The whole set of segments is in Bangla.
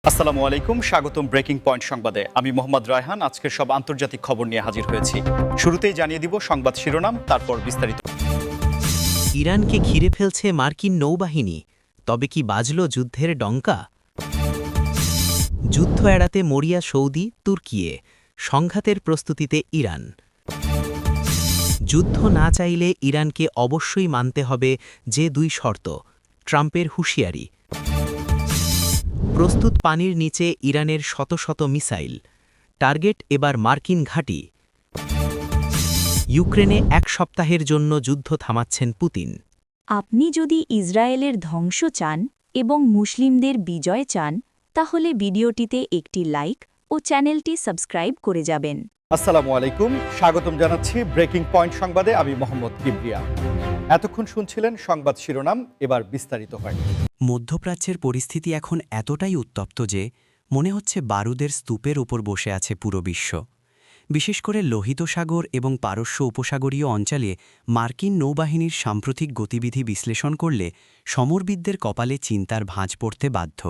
আসসালামু আলাইকুম, স্বাগতম ব্রেকিং পয়েন্ট সংবাদে। আমি মোহাম্মদ রায়হান আজকের সব আন্তর্জাতিক খবর নিয়ে হাজির হয়েছি। শুরুতেই জানিয়ে দিব সংবাদ শিরোনাম, তারপর বিস্তারিত। ইরানকে ঘিরে ফেলছে মার্কিন নৌবাহিনী, তবে কি বাজল যুদ্ধের ডঙ্কা? যুদ্ধ এড়াতে মরিয়া সৌদি, তুর্কিয়ে সংঘাতের প্রস্তুতিতে ইরান। যুদ্ধ না চাইলে ইরানকে অবশ্যই মানতে হবে যে দুই শর্ত, ট্রাম্পের হুঁশিয়ারি। প্রস্তুত পানির নিচে ইরানের শত শত মিসাইল, টার্গেট এবার মার্কিন ঘাঁটি। ইউক্রেনে এক সপ্তাহের জন্য যুদ্ধ থামাচ্ছেন পুতিন। আপনি যদি ইসরায়েলের ধ্বংস চান এবং মুসলিমদের বিজয় চান, তাহলে ভিডিওটিতে একটি লাইক ও চ্যানেলটি সাবস্ক্রাইব করে যাবেন। আসসালামু আলাইকুম, স্বাগতম জানাচ্ছি ব্রেকিং পয়েন্ট সংবাদে। আমি মোহাম্মদ কিবরিয়া। এতক্ষণ শুনছিলেন সংবাদ শিরোনাম, এবার বিস্তারিত হয়। মধ্যপ্রাচ্যের পরিস্থিতি এখন এতটাই উত্তপ্ত যে মনে হচ্ছে বারুদের স্তূপের উপর বসে আছে পুরো বিশ্ব। বিশেষ করে লোহিত সাগর এবং পারস্য উপসাগরীয় অঞ্চলে মার্কিন নৌবাহিনীর সাম্প্রতিক গতিবিধি বিশ্লেষণ করলে সমরবিদদের কপালে চিন্তার ভাঁজ পড়তে বাধ্য।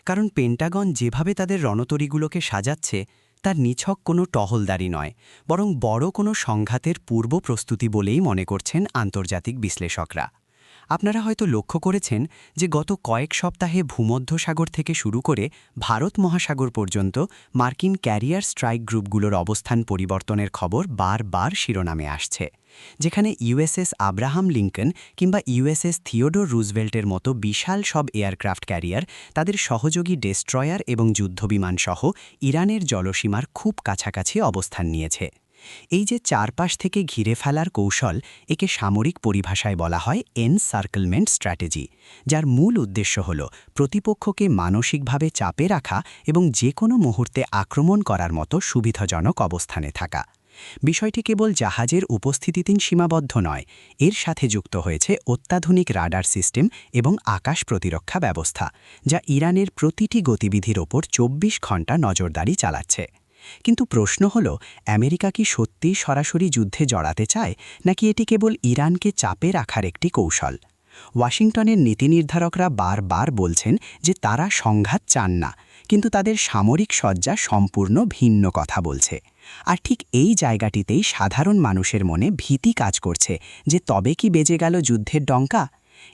কারণ পেন্টাগন যেভাবে তাদের রণতরীগুলোকে সাজাচ্ছে তার নিছক কোনো টহলদারি নয়, বরং বড় কোনো সংঘাতের পূর্ব প্রস্তুতি বলেই মনে করছেন আন্তর্জাতিক বিশ্লেষকরা। আপনারা হয়তো লক্ষ্য করেছেন যে গত কয়েক সপ্তাহে ভূমধ্যসাগর থেকে শুরু করে ভারত মহাসাগর পর্যন্ত মার্কিন ক্যারিয়ার স্ট্রাইক গ্রুপগুলোর অবস্থান পরিবর্তনের খবর বারবার শিরোনামে আসছে। যেখানে ইউএসএস আব্রাহাম লিঙ্কন কিংবা ইউএসএস থিওডোর রুজভেল্টের মতো বিশাল সব এয়ারক্রাফট ক্যারিয়ার তাদের সহযোগী ডেস্ট্রয়ার এবং যুদ্ধবিমান সহ ইরানের জলসীমার খুব কাছাকাছি অবস্থান নিয়েছে। এই যে চারপাশ থেকে ঘিরে ফেলার কৌশল, একে সামরিক পরিভাষায় বলা হয় এনসার্কেলমেন্ট স্ট্র্যাটেজি, যার মূল উদ্দেশ্য হল প্রতিপক্ষকে মানসিকভাবে চাপে রাখা এবং যে কোনো মুহূর্তে আক্রমণ করার মতো সুবিধাজনক অবস্থানে থাকা। বিষয়টি কেবল জাহাজের উপস্থিতিতেই সীমাবদ্ধ নয়, এর সাথে যুক্ত হয়েছে অত্যাধুনিক রাডার সিস্টেম এবং আকাশ প্রতিরক্ষা ব্যবস্থা, যা ইরানের প্রতিটি গতিবিধির ওপর ২৪ ঘণ্টা নজরদারি চালাচ্ছে। কিন্তু প্রশ্ন হল, আমেরিকা কি সত্যিই সরাসরি যুদ্ধে জড়াতে চায়, নাকি এটি কেবল ইরানকে চাপে রাখার একটি কৌশল? ওয়াশিংটনের নীতি নির্ধারকরা বারবার বলছেন যে তারা সংঘাত চান না, কিন্তু তাদের সামরিক সজ্জা সম্পূর্ণ ভিন্ন কথা বলছে। আর ঠিক এই জায়গাটিতেই সাধারণ মানুষের মনে ভীতি কাজ করছে যে তবে কি বেজে গেল যুদ্ধের ডঙ্কা?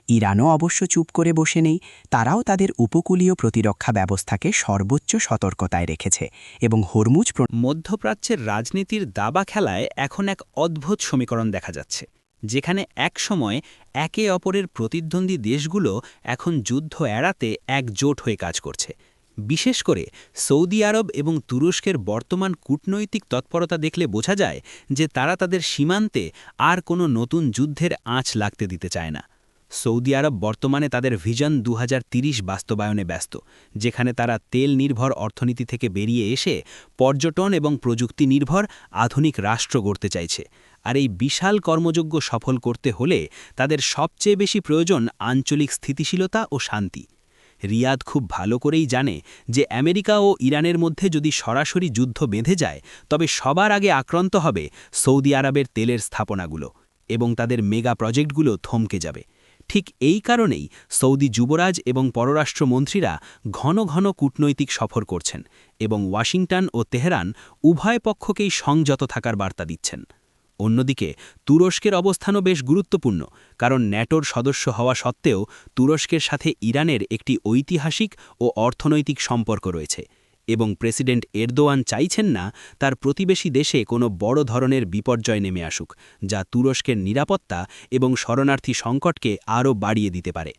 ইরানও অবশ্য চুপ করে বসে নেই, তারাও তাদের উপকূলীয় প্রতিরক্ষা ব্যবস্থাকে সর্বোচ্চ সতর্কতায় রেখেছে এবং হরমুজ মধ্যপ্রাচ্যের রাজনীতির দাবা খেলায় এখন এক অদ্ভুত সমীকরণ দেখা যাচ্ছে, যেখানে একসময় একে অপরের প্রতিদ্বন্দ্বী দেশগুলো এখন যুদ্ধ এড়াতে একজোট হয়ে কাজ করছে। বিশেষ করে সৌদি আরব এবং তুরস্কের বর্তমান কূটনৈতিক তৎপরতা দেখলে বোঝা যায় যে তারা তাদের সীমান্তে আর কোনো নতুন যুদ্ধের আঁচ লাগতে দিতে চায় না। সৌদি আরব বর্তমানে তাদের ভিশন ২০৩০ বাস্তবায়নে ব্যস্ত, যেখানে তারা তেল নির্ভর অর্থনীতি থেকে বেরিয়ে এসে পর্যটন এবং প্রযুক্তি নির্ভর আধুনিক রাষ্ট্র গড়তে চাইছে। আর এই বিশাল কর্মযজ্ঞ সফল করতে হলে তাদের সবচেয়ে বেশি প্রয়োজন আঞ্চলিক স্থিতিশীলতা ও শান্তি। রিয়াদ খুব ভালো করেই জানে যে আমেরিকা ও ইরানের মধ্যে যদি সরাসরি যুদ্ধ বেঁধে যায়, তবে সবার আগে আক্রান্ত হবে সৌদি আরবের তেলের স্থাপনাগুলো এবং তাদের মেগা প্রজেক্টগুলো থমকে যাবে। ঠিক এই কারণেই সৌদি যুবরাজ এবং পররাষ্ট্রমন্ত্রীরা ঘন ঘন কূটনৈতিক সফর করছেন এবং ওয়াশিংটন ও তেহরান উভয় পক্ষকেই সংযত থাকার বার্তা দিচ্ছেন। অন্যদিকে তুরস্কের অবস্থানও বেশ গুরুত্বপূর্ণ, কারণ ন্যাটোর সদস্য হওয়া সত্ত্বেও তুরস্কের সাথে ইরানের একটি ঐতিহাসিক ও অর্থনৈতিক সম্পর্ক রয়েছে এবং প্রেসিডেন্ট এরদোয়ান চাইছেন না তার প্রতিবেশী দেশে কোনো বড় ধরনের বিপর্যয় নেমে আসুক, যা তুরস্কের নিরাপত্তা এবং শরণার্থী সংকটকে আরও বাড়িয়ে দিতে পারে।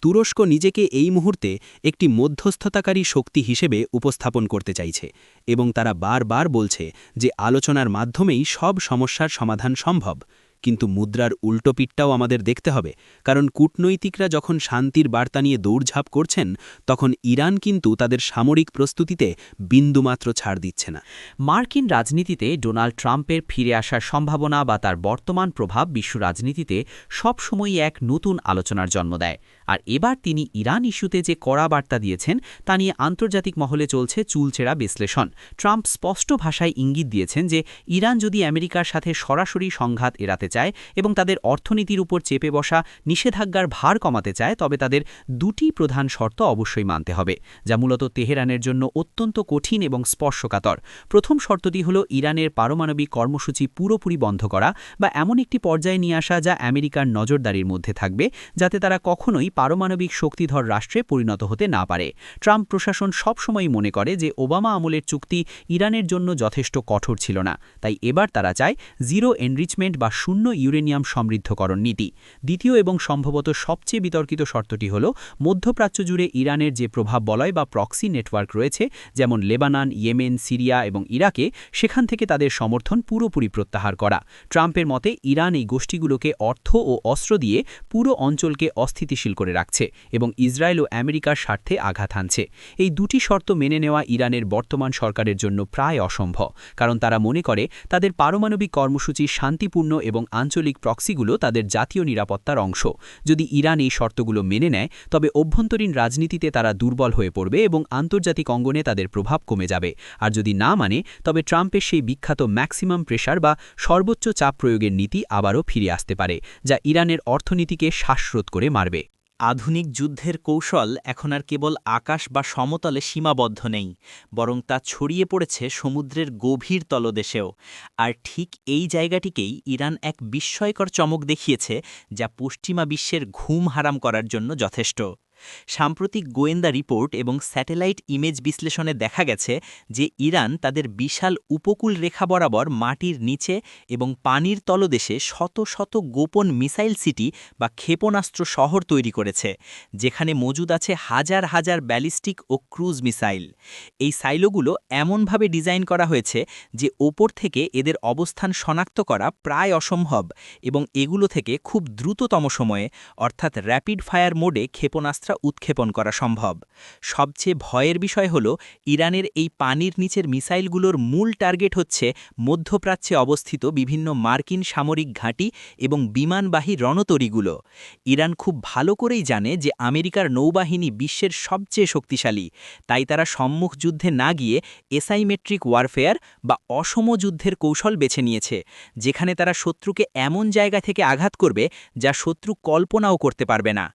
তুরস্ক নিজেকে এই মুহূর্তে একটি মধ্যস্থতাকারী শক্তি হিসেবে উপস্থাপন করতে চাইছে এবং তারা বারবার বলছে যে আলোচনার মাধ্যমেই সব সমস্যার সমাধান সম্ভব। কিন্তু মুদ্রার উল্টো পিঠটাও আমাদের দেখতে হবে, কারণ কূটনৈতিকরা যখন শান্তির বার্তা নিয়ে দৌড়ঝাঁপ করছেন, তখন ইরান কিন্তু তাদের সামরিক প্রস্তুতিতে বিন্দুমাত্র ছাড় দিচ্ছে না। মার্কিন রাজনীতিতে ডোনাল্ড ট্রাম্পের ফিরে আসার সম্ভাবনা বা তার বর্তমান প্রভাব বিশ্ব রাজনীতিতে সবসময়ই এক নতুন আলোচনার জন্ম দেয়। আর এবার তিনি ইরান ইস্যুতে যে কড়া বার্তা দিয়েছেন তা নিয়ে আন্তর্জাতিক মহলে চলছে চুলচেরা বিশ্লেষণ। ট্রাম্প স্পষ্ট ভাষায় ইঙ্গিত দিয়েছেন যে ইরান যদি আমেরিকার সাথে সরাসরি সংঘাত এড়াতে চায় এবং তাদের অর্থনীতির উপর চেপে বসা নিষেধাজ্ঞার ভার কমাতে চায়, তবে তাদের দুটি প্রধান শর্ত অবশ্যই মানতে হবে, যা মূলত তেহরানের জন্য অত্যন্ত কঠিন এবং স্পর্শকাতর। প্রথম শর্তটি হল ইরানের পারমাণবিক কর্মসূচি পুরোপুরি বন্ধ করা বা এমন একটি পর্যায়ে নিয়ে আসা যা আমেরিকার নজরদারির মধ্যে থাকবে, যাতে তারা কখনোই পারমাণবিক শক্তিধর রাষ্ট্রে পরিণত হতে না পারে। ট্রাম্প প্রশাসন সবসময়ই মনে করে যে ওবামা আমলের চুক্তি ইরানের জন্য যথেষ্ট কঠোর ছিল না, তাই এবার তারা চায় জিরো এনরিচমেন্ট বা শূন্য ইউরেনিয়াম সমৃদ্ধকরণ নীতি। দ্বিতীয় এবং সম্ভবত সবচেয়ে বিতর্কিত শর্তটি হল মধ্যপ্রাচ্য জুড়ে ইরানের যে প্রভাব বলয় বা প্রক্সি নেটওয়ার্ক রয়েছে, যেমন লেবানন, ইয়েমেন, সিরিয়া এবং ইরাকে, সেখান থেকে তাদের সমর্থন পুরোপুরি প্রত্যাহার করা। ট্রাম্পের মতে ইরান এই গোষ্ঠীগুলোকে অর্থ ও অস্ত্র দিয়ে পুরো অঞ্চলকে অস্থিতিশীল করে রাখছে এবং ইসরায়েল ও আমেরিকার স্বার্থে আঘাত হানছে। এই দুটি শর্ত মেনে নেওয়া ইরানের বর্তমান সরকারের জন্য প্রায় অসম্ভব, কারণ তারা মনে করে তাদের পারমাণবিক কর্মসূচি শান্তিপূর্ণ এবং আঞ্চলিক প্রক্সিগুলো তাদের জাতীয় নিরাপত্তার অংশ। যদি ইরান এই শর্তগুলো মেনে নেয়, তবে অভ্যন্তরীণ রাজনীতিতে তারা দুর্বল হয়ে পড়বে এবং আন্তর্জাতিক অঙ্গনে তাদের প্রভাব কমে যাবে। আর যদি না মানে, তবে ট্রাম্পের সেই বিখ্যাত ম্যাক্সিমাম প্রেশার বা সর্বোচ্চ চাপ প্রয়োগের নীতি আবারও ফিরে আসতে পারে, যা ইরানের অর্থনীতিকে শ্বাসরোধ করে মারবে। আধুনিক যুদ্ধের কৌশল এখন আর কেবল আকাশ বা সমতলে সীমাবদ্ধ নেই, বরং তা ছড়িয়ে পড়েছে সমুদ্রের গভীর তলদেশেও। আর ঠিক এই জায়গাটিকেই ইরান এক বিস্ময়কর চমক দেখিয়েছে, যা পশ্চিমা বিশ্বের ঘুম হারাম করার জন্য যথেষ্ট। সাম্প্রতিক গোয়েন্দা রিপোর্ট এবং স্যাটেলাইট ইমেজ বিশ্লেষণে দেখা গেছে যে ইরান তাদের বিশাল উপকূল রেখা বরাবর মাটির নিচে এবং পানির তলদেশে শত শত গোপন মিসাইল সিটি বা ক্ষেপণাস্ত্র শহর তৈরি করেছে, যেখানে মজুদ আছে হাজার হাজার ব্যালিস্টিক ও ক্রুজ মিসাইল। এই সাইলোগুলো এমনভাবে ডিজাইন করা হয়েছে যে ওপর থেকে এদের অবস্থান শনাক্ত করা প্রায় অসম্ভব এবং এগুলো থেকে খুব দ্রুততম সময়ে, অর্থাৎ র্যাপিড ফায়ার মোডে ক্ষেপণাস্ত্র উৎক্ষেপণ করা সম্ভব। সবচেয়ে ভয়ের বিষয় হল ইরানের এই পানির নিচের মিসাইলগুলোর মূল টার্গেট হচ্ছে মধ্যপ্রাচ্যে অবস্থিত বিভিন্ন মার্কিন সামরিক ঘাঁটি এবং বিমানবাহী রণতরীগুলো। ইরান খুব ভালো করেই জানে যে আমেরিকার নৌবাহিনী বিশ্বের সবচেয়ে শক্তিশালী, তাই তারা সম্মুখ যুদ্ধে না গিয়ে এসাইমেট্রিক ওয়ারফেয়ার বা অসম যুদ্ধের কৌশল বেছে নিয়েছে, যেখানে তারা শত্রুকে এমন জায়গা থেকে আঘাত করবে যা শত্রু কল্পনাও করতে পারবে না।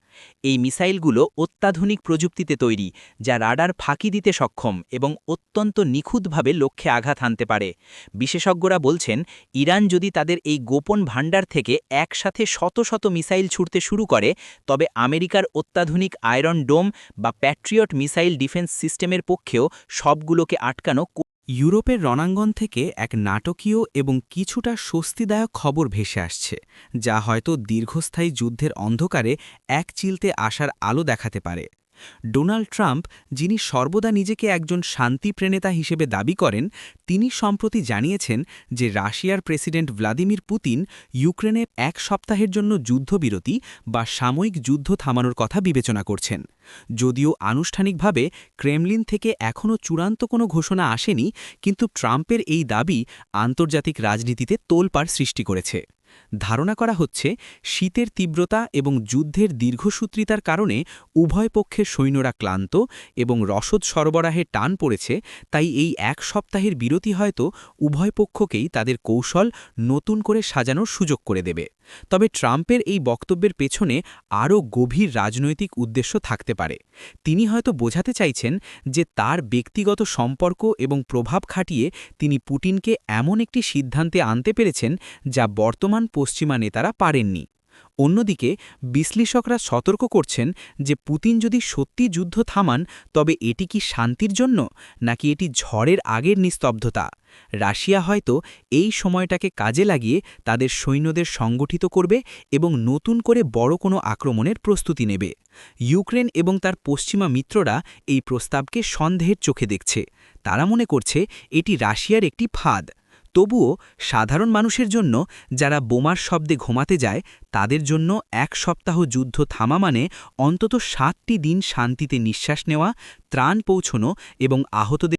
এই মিসাইলগুলো অত্যাধুনিক প্রযুক্তিতে তৈরি, যা রাডার ফাঁকি দিতে সক্ষম এবং অত্যন্ত নিখুঁতভাবে লক্ষ্যে আঘাত হানতে পারে। বিশেষজ্ঞরা বলছেন, ইরান যদি তাদের এই গোপন ভাণ্ডার থেকে একসাথে শত শত মিসাইল ছুড়তে শুরু করে, তবে আমেরিকার অত্যাধুনিক আয়রন ডোম বা প্যাট্রিয়ট মিসাইল ডিফেন্স সিস্টেমের পক্ষেও সবগুলোকে আটকানো। ইউরোপের রণাঙ্গন থেকে এক নাটকীয় এবং কিছুটা স্বস্তিদায়ক খবর ভেসে আসছে, যা হয়তো দীর্ঘস্থায়ী যুদ্ধের অন্ধকারে এক চিলতে আসার আলো দেখাতে পারে। ডোনাল্ড ট্রাম্প, যিনি সর্বদা নিজেকে একজন শান্তিপ্রেনেতা হিসেবে দাবি করেন, তিনি সম্প্রতি জানিয়েছেন যে রাশিয়ার প্রেসিডেন্ট ভ্লাদিমির পুতিন ইউক্রেনে এক সপ্তাহের জন্য যুদ্ধবিরতি বা সাময়িক যুদ্ধ থামানোর কথা বিবেচনা করছেন। যদিও আনুষ্ঠানিকভাবে ক্রেমলিন থেকে এখনও চূড়ান্ত কোনো ঘোষণা আসেনি, কিন্তু ট্রাম্পের এই দাবি আন্তর্জাতিক রাজনীতিতে তোলপাড় সৃষ্টি করেছে। ধারণা করা হচ্ছে, শীতের তীব্রতা এবং যুদ্ধের দীর্ঘসূত্রিতার কারণে উভয় পক্ষের সৈন্যরা ক্লান্ত এবং রসদ সরবরাহে টান পড়েছে, তাই এই এক সপ্তাহের বিরতি হয়তো উভয় পক্ষকেই তাদের কৌশল নতুন করে সাজানোর সুযোগ করে দেবে। তবে ট্রাম্পের এই বক্তব্যের পেছনে আরও গভীর রাজনৈতিক উদ্দেশ্য থাকতে পারে। তিনি হয়তো বোঝাতে চাইছেন যে তার ব্যক্তিগত সম্পর্ক এবং প্রভাব খাটিয়ে তিনি পুতিনকে এমন একটি সিদ্ধান্তে আনতে পেরেছেন যা বর্তমান পশ্চিমা নেতারা পারেননি। অন্যদিকে বিশ্লেষকরা সতর্ক করছেন যে পুতিন যদি সত্যি যুদ্ধ থামান, তবে এটি কি শান্তির জন্য, নাকি এটি ঝড়ের আগের নিস্তব্ধতা? রাশিয়া হয়তো এই সময়টাকে কাজে লাগিয়ে তাদের সৈন্যদের সংগঠিত করবে এবং নতুন করে বড় কোনো আক্রমণের প্রস্তুতি নেবে। ইউক্রেন এবং তার পশ্চিমা মিত্ররা এই প্রস্তাবকে সন্দেহের চোখে দেখছে। তারা মনে করছে এটি রাশিয়ার একটি ফাঁদ। তবুও সাধারণ মানুষের জন্য, যারা বোমার শব্দে ঘুমাতে যায়, তাদের জন্য এক সপ্তাহ যুদ্ধ থামা মানে অন্তত 7টি দিন শান্তিতে নিঃশ্বাস নেওয়া, ত্রাণ পৌঁছনো এবং আহতদের